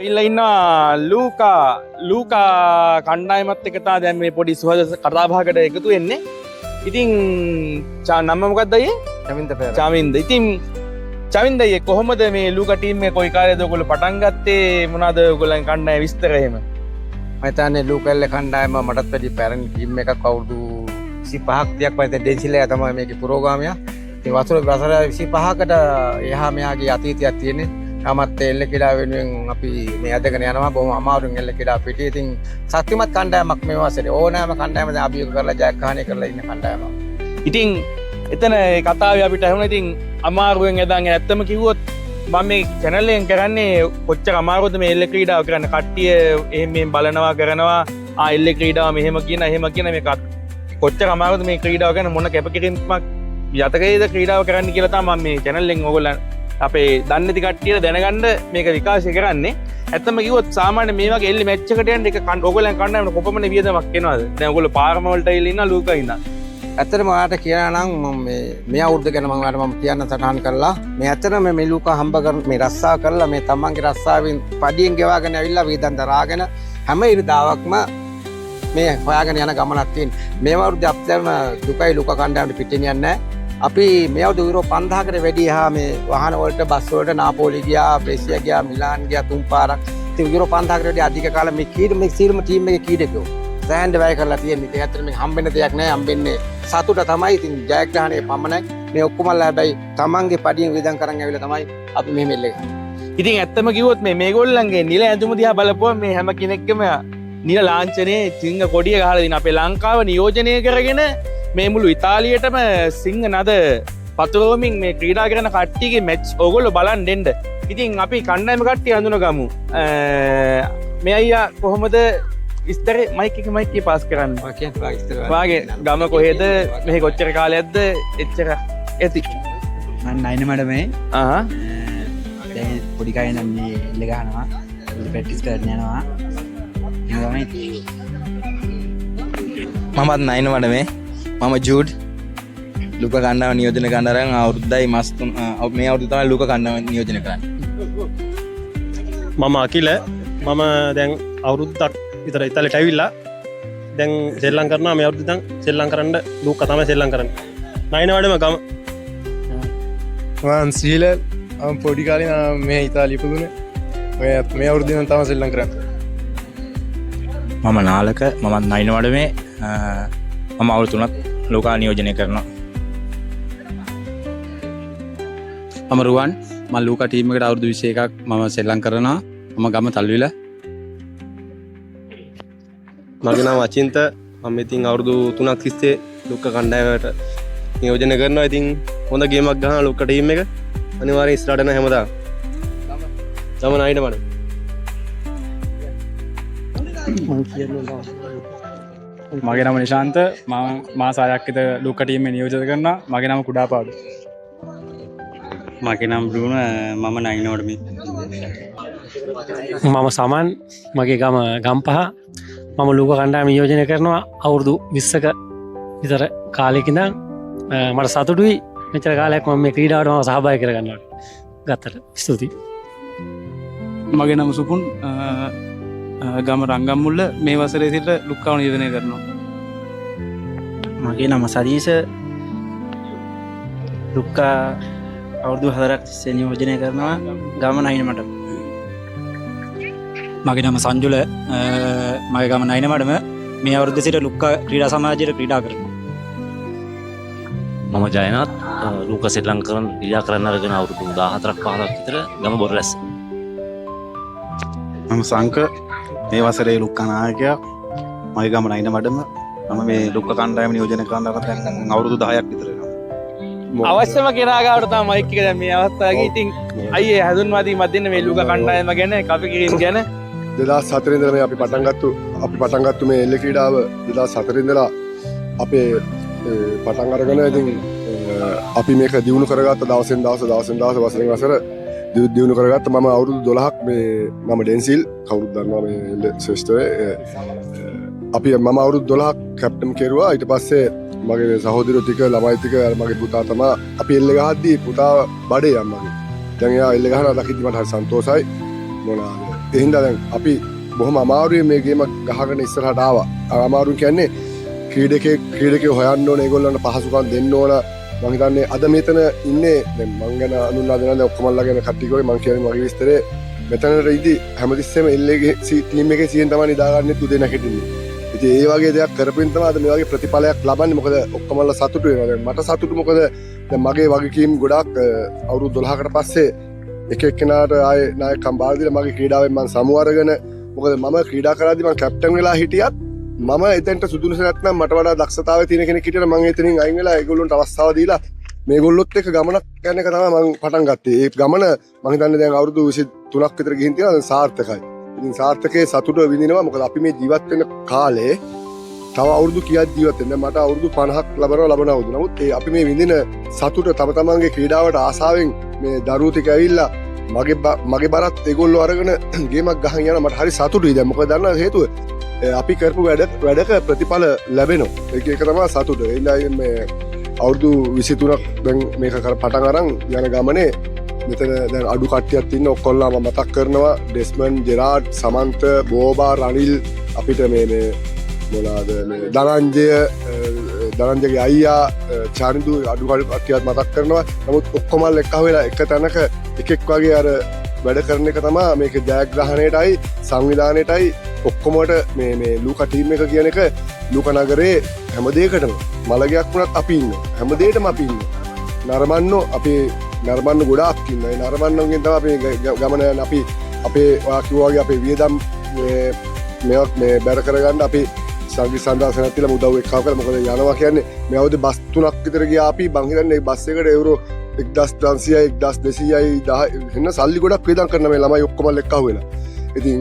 ඉල්ල ඉන්නවා ලූකා කණ්ඩායමත් එක තමයි දැන් මේ පොඩි සුහද කතාබහකට එකතු වෙන්නේ. ඉතින් නම මොකක්ද අයියේ? චමින්ද පෙරේරා. චමින්ද. ඉතින් චමින්ද අයියේ කොහොමද මේ ලූකා ටීම් එක කොයි කාලේද ඔයගොල්ලෝ පටන් ගත්තේ? මොනවාද ඔයගොල්ලන් කණ්ඩායම විස්තර එහෙම? මම හිතන්නේ ලූකල්ලේ කණ්ඩායම මටත් වැඩි පැරණි ටීම් එකක් අවුරුදු 25ක් 30ක් වගේ ඩෙන්සිලයා තමයි මේකේ පුරෝගාමියා. ඉතින් වසර 25කට එහා මෙහාගේ අතීතයක් තියෙන්නේ. තාමත් එල්ල කිඩා වෙනුවෙන් අපි මේ අදගෙන යනවා බොහොම අමාරුවෙන් එල්ල කිඩා පිටියේ. ඉතින් ශක්තිමත් කණ්ඩායමක් මේ වසරේ ඕනෑම කණ්ඩායම දැන් අභියෝග කරලා ජයග්‍රහණය කරලා ඉන්න කණ්ඩායමක්. ඉතින් එතන කතාවේ අපිට ඇහුණා ඉතින් අමාරුවෙන් එදාගෙන ඇත්තම කිව්වොත් මම මේ channel එකෙන් කරන්නේ කොච්චර අමාරුද මේ එල්ල ක්‍රීඩාව කරන්න. කට්ටිය එහෙම බලනවා කරනවා එල්ල ක්‍රීඩාව මෙහෙම කියන මේ කොච්චර අමාරුද මේ ක්‍රීඩාව කරන මොන කැපකිරීමක් යතකේද ක්‍රීඩාව කරන්න කියලා තමයි මම මේ channel එකෙන් ඔයගොල්ලන් අපේ දන්නේ නැති කට්ටියට දැනගන්න මේක විකාශය කරන්නේ. ඇත්තම කිව්වොත් සාමාන්‍ය මේ වගේ එල්ල මැච් එකට යන්න එක ඔයගොල්ලන් කණ්ඩායමට කොපමණ වියදමක් එනවද? දැන් ඔයගොල්ලෝ පාරම වලට ඇවිල්ලා ඉන්නවා ලූකා ඉන්නවා. ඇත්තටම ඔයාලට කියනවා නම් මම මේ අවුරුද්ද ගැන මම කියන්න සටහන් කළා. මේ ඇත්තටම මේ ලූකා හම්බ කරන මේ රස්සා කරලා මේ තමන්ගේ රස්සාවෙන් පඩියෙන් ගෙවාගෙන ඇවිල්ලා වේදන් දරාගෙන හැම ඉරිදාවක්ම මේ හොයාගෙන යන ගමනක් තියෙන. මේ අවුරුද්දේ අපිටම දුකයි ලූකා කණ්ඩායමට පිටින් යන්නේ නැහැ. අපි මේ අවුරුදු යුරෝ 5000කට වැඩි එහා මේ වාහන වලට බස් වලට නාපෝලි ගියා, බ්‍රේසියා ගියා, මිලාන් ගියා 3 පාරක්. ඉතින් යුරෝ 5000කට වැඩි අධික කාලෙ මේ සීරම ටීම් එකේ කීඩකෝ සෑහෙන වැය කරලා තියෙන්නේ. ඉතින් ඇත්තට මේක හම්බෙන්න දෙයක් නෑ. හම්බෙන්නේ සතුට තමයි. ඉතින් ජයග්‍රහණය පමණයි. මේ ඔක්කොමලා හැබැයි තමන්ගේ පඩියෙන් වියදම් කරන් ඇවිල්ලා තමයි අපි මෙහෙම එල්ලේ ගන්නේ. ඉතින් ඇත්තම කිව්වොත් මේගොල්ලන්ගේ නිල ඇඳුම දිහා බලපුවම මේ හැම කෙනෙක්ගේම නිල ලාංඡනයේ සිංහ කොඩිය ගහලා දින අපේ ලංකාව නියෝජනය කරගෙන මේ මුළු ඉතාලියටම සිංහ නද පතුරවමින් මේ ක්‍රීඩා කරන කට්ටියගේ මැච් ඕගොල්ලෝ බලන් දෙන්න. ඉතින් අපි කණ්ඩායම කට්ටිය හඳුනගමු. මේ අයියා කොහොමද ඉස්තරේ මයික් එක පාස් කරන්න. වාගේ ගම කොහෙද? මෙහි කොච්චර කාලයක්ද? එච්චර ඇති. මම නයින මඩමේ. දැන් පොඩි කයි නම් මේ එල්ල ගහනවා. ප්‍රැක්ටිස් කරන්න යනවා. එහෙම තමයි. මමත් නයින මඩමේ. මම ජූඩ් ලූකා කණ්ඩායම නියෝජනය කරන්න අරන් අවුරුද්දයි මාස 3 මේ අවුරුද්ද තමයි ලූකා කණ්ඩායම නියෝජනය කරන්නේ. මම අකිල. මම දැන් අවුරුද්දක් විතර ඉතාලියට ඇවිල්ලා දැන් සෙල්ලම් කරනවා. මේ අවුරුද්ද දැන් සෙල්ලම් කරන්න ලූකා තමයි සෙල්ලම් කරන්නේ. නයින වඩම ගම. මම සීල පොඩි කාලේ මේ ඉතාලිය ඉපදුනේ. මේ අවුරුද්දේ නම් තමයි සෙල්ලම් කරන්නේ. මම නාලක. මමත් නයින වඩමේ. මම අවුරුදු 3ක් ලෝකා නියෝජනය කරනවා. මම රුවන්. මම ලූකා ටීම් එකට අවුරුදු 21ක් මම සෙල්ලම් කරනවා. මම ගම තල්විල. මගේ නම අචින්ත. මම ඉතින් අවුරුදු 3ක් තිස්සේ ලූකා කණ්ඩායමට නියෝජනය කරනවා. ඉතින් හොඳ ගේමක් ගහනවා ලූකා ටීම් එක. අනිවාර්යෙන් ඉස්සරහට යන හැමදාම. තම නයින මඩ. මගේ නම නිශාන්ත. මම මාස 6ක් විතර ලූකා ටීම් එකේ නියෝජනය කරනවා. මගේ නම කුඩාපාඩු. මගේ නම් බ්‍රුණ. මම නයිනෝඩ මේ. මම සමන්. මගේ ගම ගම්පහ. මම ලූකා කණ්ඩායම නියෝජනය කරනවා අවුරුදු 20ක විතර කාලෙක ඉඳන්. මට සතුටුයි මෙච්චර කාලයක් මම මේ ක්‍රීඩාවට මම සහභාගී කරගන්නවා ගත්තට. ස්තුතියි. මගේ නම සුපුන්. ගම රංගම්මුල්ල. මේ වසරේ සිට ලූකාව නියෝජනය කරනවා. මගේ නම සදීෂ. ලුක්කා අවුරුදු 4ක් තිස්සේ නියෝජනය කරනවා. ගම නයින මඩම. මගේ නම සංජුල. මගේ ගම නයින මඩම. මේ අවුරුද්දේ සිට ලුක්කා ක්‍රීඩා සමාජයට ක්‍රීඩා කරනවා. මම ජයනාත්. ලූකා සෙල්ලම් ක්‍රීඩා කරන්න අරගෙන අවුරුදු 14ක් 15ක් විතර ගම බොරලැස්ස. මම සංක. මේ වසරේ ලුක්කා නායකයා. මගේ ගම නයින මඩම. මම මේ ලුක්කා කණ්ඩායම නියෝජනය කරන්න අරන් දැන් අවුරුදු 10ක් විතර වෙනවා. අවශ්‍යම කෙනාගාවට තමයි මයික් එක දැන් මේ අවස්ථාවේ. ඉතින් අයියේ හඳුන්වාදීමක් දෙන්න මේ ලූකා කණ්ඩායම ගැන කපකිරීම ගැන. 2004 ඉඳලා මේ අපි පටන් ගත්තු මේ එල්ල ක්‍රීඩාව 2004 ඉඳලා අපේ පටන් අරගෙන ඉතින් අපි මේක දියුණු කරගත්ත දවසෙන් දවස වසරෙන් වසර දියුණු කරගත්ත. මම අවුරුදු 12ක් මේ මම ඩෙන්සිල් කවුරුත් දන්නවා මේ එල්ල ශ්‍රේෂ්ඨයේ. අපි මම අවුරුදු 12ක් කැප්ටන් කෙරුවා. ඊට පස්සේ මගේ සහෝදරයෝ ටික ළමයි ටික මගේ පුතා තමයි අපි එල්ල ගහද්දී පුතා බඩේ යම්මගේ. දැන් එයා එල්ල ගහනවා දකිද්දි මට හරි සන්තෝෂයි. මොනවාද එහින්දා දැන් අපි බොහොම අමාරුවෙන් මේ ගේම ගහගෙන ඉස්සරහට ආවා. අමාරු කියන්නේ ක්‍රීඩකයෝ හොයන්න ඕන, ඒගොල්ලන්ට පහසුකම් දෙන්න ඕන. මම හිතන්නේ අද මෙතන ඉන්නේ දැන් මං ගැන අනුන්ලා දෙනවා ඔක්කොමලා ගැන කට්ටිය කිව්වේ මං කියන්නේ මගේ විස්තරේ මෙතනට ඉදි හැමතිස්සෙම එල්ලේගේ ටීම් එකේ සීන් තමයි නිදාගන්නේ තුදේ නැගිටින්නේ. ඉතින් ඒ වගේ දෙයක් කරපින් තමයි අද මේ වගේ ප්‍රතිඵලයක් ලබන්නේ. මොකද ඔක්කොමලා සතුටු වෙනවා. දැන් මට සතුටු මොකද දැන් මගේ වගකීම් ගොඩක් අවුරුදු 12කට පස්සේ එක එක්කෙනාට ආයේ නායකම් බාර දීලා මගේ ක්‍රීඩාවෙන් මම සමු අරගෙන මොකද මම ක්‍රීඩා කරද්දී මම කැප්ටන් වෙලා හිටියත් මම එතෙන්ට සුදුසු නැත්නම් මට වඩා දක්ෂතාවය තියෙන කෙනෙක් හිටියම මම එතනින් අයින් වෙලා ඒගොල්ලොන්ට අවස්ථාව දීලා මේගොල්ලොත් එක්ක ගමනක් යන එක තමයි මම පටන් ගත්තේ. ඒ ගමන මම හිතන්නේ දැන් අවුරුදු 23ක් විතර ගිහින් තියෙනවා. දැන් සාර්ථකයි. ඉතින් සාර්ථකයේ සතුට විඳිනවා. මොකද අපි මේ ජීවත් වෙන කාලේ තව අවුරුදු කීයක් ජීවත් වෙන්න මට අවුරුදු 50ක් ලබන අවුරුදු. නමුත් ඒ අපි මේ විඳින සතුට තම තමන්ගේ ක්‍රීඩාවට ආසාවෙන් මේ දරුවෝ ටික ඇවිල්ලා මගේ බරත් ඒගොල්ලෝ අරගෙන ගේමක් ගහන් යනවා. මට හරි සතුටුයි. දැන් මොකද දන්නවද හේතුව? අපි කරපු වැඩක ප්‍රතිඵල ලැබෙනවා. ඒක තමයි සතුට. ඒ මේ අවුරුදු 23ක් දැන් මේක පටන් අරන් යන ගමනේ මෙතන දැන් අඩු කට්ටියක් ඉන්න ඔක්කොල්ලා මම මතක් කරනවා. ඩෙස්මන්ඩ්, ජෙරාඩ්, සමන්ත, බෝබා, රනිල් අපිට මේ මොනවාද මේ දනංජගේ අයියා චාරිදු අඩු කට්ටියක් මතක් කරනවා. නමුත් ඔක්කොමල් එක්ක වෙලා එක තැනක එකෙක් වගේ අර වැඩ කරන එක තමයි මේක ජයග්‍රහණයටයි සංවිධානයටයි ඔක්කොමට මේ ලූකා ටීම් එක කියන එක ලූකා නගරේ හැම දෙයකටම මලගයක් වුණත් අපි ඉන්නවා. හැම දෙයකටම අපි ඉන්නවා. නරඹන්න ගොඩාක් ඉන්නවා. ඒ නරඹන්නගෙන් තමයි අපි ගමන යන අපි අපේ ඔයා කිව්වා වගේ අපේ වියදම් මේ බැර කරගන්න අපි සංගීත සම්දාසනත් තියලා මුදව් එක්කව කරලා මොකද යනවා කියන්නේ මේ අවුරුදු බස් 3ක් විතර ගියා අපි මං හිතන්නේ බස් එකකට යුරෝ 1300යි 1200යි 10 වෙන සල්ලි ගොඩක් වියදම් කරන මේ ළමයි ඔක්කොම එක්කව වෙලා. ඉතින්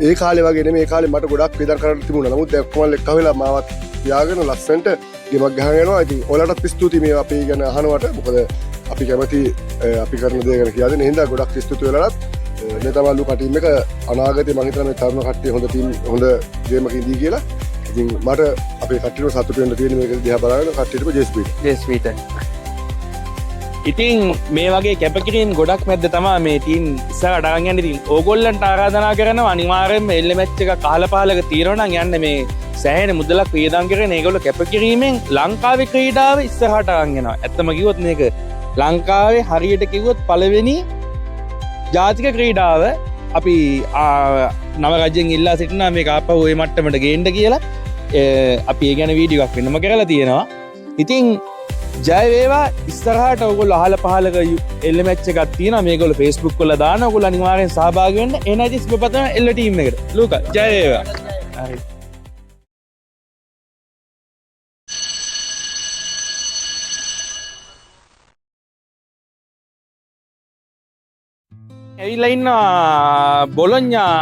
ඒ කාලේ වගේ නෙමෙයි මේ කාලේ මට ගොඩක් වියදම් කරන්න තිබුණා. නමුත් දැන් ඔක්කොම එක්කව වෙලා මාවත් තියාගෙන ලස්සනට ගෙමක් ගහගෙන යනවා. ඉතින් ඔයාලටත් ස්තුතියි මේ අපි ගැන අහනවට. මොකද අපි කැමති අපි කරන දේ ගැන කියලා දෙන හින්දා ගොඩක් ස්තුතියි ඔයාලටත්. මේ තමයි ලූකා ටීම් එක අනාගතේ මම හිතනවා මේ තරුණ කට්ටිය හොඳ ගේමක ඉදී කියලා. ඉතින් මට අපේ කට්ටියව සතුටු වෙන්න තියෙන මේක දිහා බලන කට්ටියටම ජේස්පීට. ඉතින් මේ වගේ කැපකිරීම් ගොඩක් මැද්ද තමයි මේ ටීම් ඉස්සරහට අරන් යන්නේ. ඉතින් ඕගොල්ලන්ට ආරාධනා කරනවා අනිවාර්යයෙන්ම එල්ල මැච් එක කහලා පහලක తీරනවා නම් යන්න මේ සෑහෙන මුදලක් වියදම් කරගෙන ඒගොල්ලෝ කැපකිරීමෙන් ලංකාවේ ක්‍රීඩාව ඉස්සරහට අරන් යනවා. ඇත්තම කිව්වොත් මේක ලංකාවේ හරියට කිව්වොත් පළවෙනි ජාතික ක්‍රීඩාව අපි නව රජයෙන් ඉල්ලා සිටිනා මේක ආපහු ওই මට්ටමට ගේන්න කියලා. අපි ඒ ගැන වීඩියෝ එකක් වෙනම කරලා තියෙනවා. ඉතින් ජය වේවා. ඉස්සරහට ඔයගොල්ලෝ අහල පහලක එල්ල මැච් එකක් තියෙනවා. මේගොල්ලෝ Facebook වල දාන ඔයගොල්ලෝ අනිවාර්යෙන් සහභාගී වෙන්න. එනයිටි සුබපතන එල්ල ටීම් එකට. ලූකා ජය වේවා. හරි. ඇවිල්ලා ඉන්නවා බොලොඤ්ඤා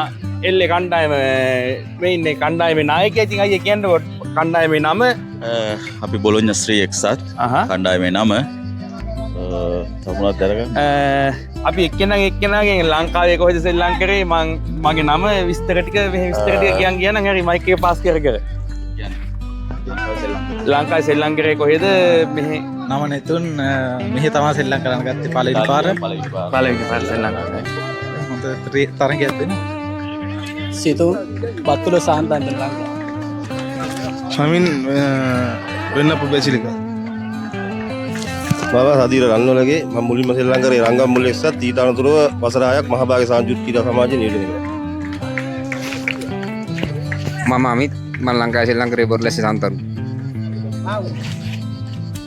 එල්ලේ කණ්ඩායම මේ ඉන්නේ කණ්ඩායමේ නායකයා. ඉතින් අයියා කියන්න කණ්ඩායමේ නම අපි බොලොඤ්ඤා ශ්‍රී එක්සත් කණ්ඩායමේ නම තමුණත් අරගෙන අපි එක්කෙනාගෙන් ලංකාවේ කොහෙද සෙල්ලම් කරේ මගේ නම විස්තර ටික කියන්න හරි මයික් එක පාස් කර ලංකාවේ සෙල්ලම් කරේ කොහෙද මෙහෙ නම නැතුන් මෙහෙ තමයි සෙල්ලම් කරන්න ගත්තේ පළවෙනි පාර සෙල්ලම් කරන්නේ හොඳ තරගයක් දෙන්න සිතු බත්තුල සාන්තන්ට ලංකාව ශමින් වෙන්නපු බැසිලික බාබා සදීර රන්නවලගේ මම මුලින්ම ශ්‍රී ලංකාවේ රංගම් මුල් එක්සත් ඊට අනතුරුව වසර 6ක් මහභාග්‍ය සංයුක්ත ක්‍රීඩා සමාජයේ නියෝජනය කරනවා. මම අමිත් මම ලංකාවේ ශ්‍රී ලංකාවේ බොරලැස්ස සාන්තරු.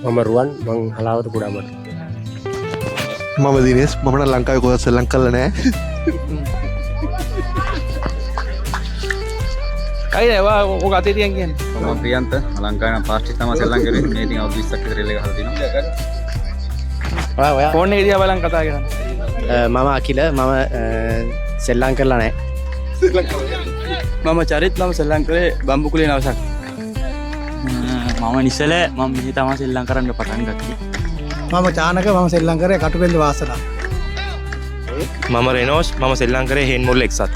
මම රුවන් මං හලාවත කුඩාමට. මම දිනේෂ් මම නම් ලංකාවේ කොහෙවත් සෙල්ලම් කරලා නැහැ. අයියා ඔක අතේ තියන් කියන්නේ. මම ප්‍රියන්ත ලංකාවේ නම් පාස්ටි තමයි සෙල්ලම් කරේ. මේ ඉතින් අවුරුදු 20ක් විතර එල්ල ගහලා තිනවා. ඔයා ෆෝන් එක දිහා බලන් කතා කරන්නේ. මම අකිල මම සෙල්ලම් කරලා නැහැ. මම චරිත් මම සෙල්ලම් කරේ බම්බුකුලේ නවසක්. මම නිසල මම මෙහි තමයි සෙල්ලම් කරන්න පටන් ගත්තේ. මම චානක මම සෙල්ලම් කරේ කටුපෙන්ද වාසනා. මම රෙනෝස් මම ශ්‍රී ලංකාවේ හේන් මුල් එක්සත්.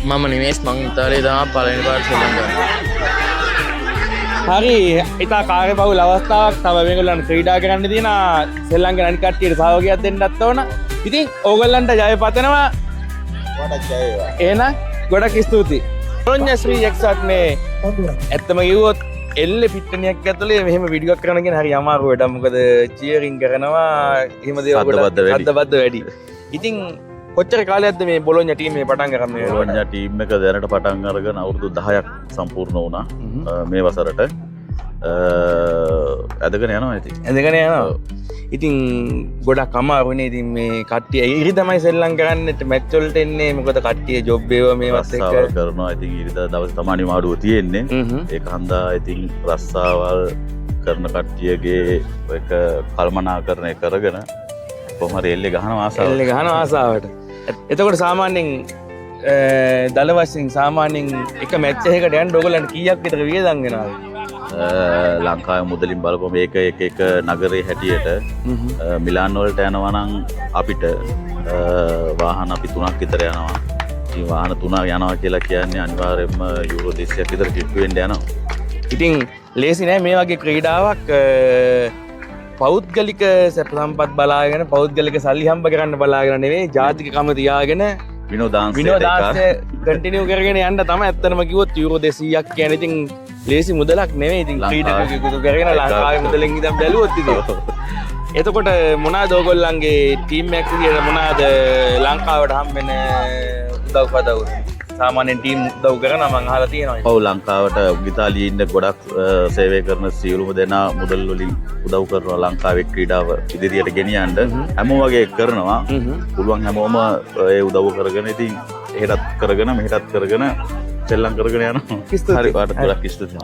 මම නිමේෂ් මං ඉතාලියේ තමයි පළවෙනි පාර සෙල්ලම් කරන්නේ. හරි ඉතා කාර්යබහුල අවස්ථාවක් තව මේගොල්ලන්ට ක්‍රීඩා කරන්න තියෙන සෙල්ලම් කරන කට්ටියට සහයෝගයක් දෙන්නත් ඕන. ඉතින් ඕගොල්ලන්ට ජය පතනවා. එහෙනම් ගොඩක් ස්තුතියි. බොලොඤ්ඤා ශ්‍රී එක්සත්නේ ඇත්තම කිව්වොත් එල්ල පිට්ටනියක් ඇතුලේ මෙහෙම වීඩියෝ එකක් කරන කියන හරි අමාරු වැඩක්. මොකද චියරින් කරනවා එහෙම දේවල් ගොඩක් සද්දබද්ද වැඩි. ඉතින් කොච්චර කාලයක්ද මේ බොලොඤ්ඤා ටීම් එක පටන් ගන්න මේ බොලොඤ්ඤා ටීම් එක දැනට පටන් අරගෙන අවුරුදු 10ක් සම්පූර්ණ වුණා මේ වසරට. ඇදගෙන යනවා ඉතින්. ඇදගෙන යනවා. ඉතින් ගොඩක් අමාරුනේ. ඉතින් මේ කට්ටිය ඉරි තමයි සෙල්ලම් කරන්නට මැච් වලට එන්නේ. මොකද කට්ටිය ජොබ් ඒවා මේවත් එක්ක කරනවා. ඉතින් ඉරිදා දවස් තමයි අනිවාර්යව තියෙන්නේ. ඒක හන්දා ඉතින් රස්සාවල් කරන කට්ටියගේ එක කල්මනාකරණය කරගෙන කොහොම හරි එල්ලේ ගහනවා ආසාවට. එල්ලේ ගහනවා ආසාවට. එතකොට සාමාන්‍යයෙන් දල වශයෙන් සාමාන්‍යයෙන් එක මැච් එකකට යන්න ඕගොල්ලන්ට කීයක් විතර වියදම් වෙනවද? ලංකාවේ මුදලින් බලපුවම ඒක එක නගරේ හැටියට මිලාන් වලට යනවා නම් අපිට වාහන අපි 3ක් විතර යනවා. ඉතින් වාහන 3 යනවා කියලා කියන්නේ අනිවාර්යයෙන්ම යුරෝ 200ක් විතර කිට්ටු වෙන්න යනවා. ඉතින් ලේසි නෑ මේ වගේ ක්‍රීඩාවක් පෞද්ගලික සැප සම්පත් බලාගෙන පෞද්ගලික සල්ලි හම්බ කරන්න බලාගෙන නෙවෙයි ජාතිකකම තියාගෙන විනෝදාංශය කන්ටිනියු කරගෙන යන්න තමයි ඇත්තටම කිව්වොත් යුරෝ 200ක් කියන්නේ ඉතින් ලේසි මුදලක් නෙවෙයි. ඉතින් ක්‍රීඩකයෙකුට කරගෙන ලංකාවේ මුදලෙන් ඉඳන් බැලුවොත් ඉතින් එතකොට මොනවාද ඕගොල්ලන්ගේ ටීම් එකක් විදියට මොනවාද ලංකාවට හම්බෙන උදව් සාමාන්‍යයෙන් ටීම් උදව් කරනවා මම අහලා තියෙනවා. ඔව් ලංකාවට ඉතාලියේ ඉන්න ගොඩක් සේවය කරන සියලුම දෙනා මුදල් වලින් උදව් කරනවා ලංකාවේ ක්‍රීඩාව ඉදිරියට ගෙනියන්න. හැමෝම වගේ කරනවා. පුළුවන් හැමෝම ඒ උදව් කරගෙන ඉතින් එහෙටත් කරගෙන මෙහෙටත් කරගෙන සෙල්ලම් කරගෙන යනවා. හරි පාට ගොඩක් ස්තුතියි.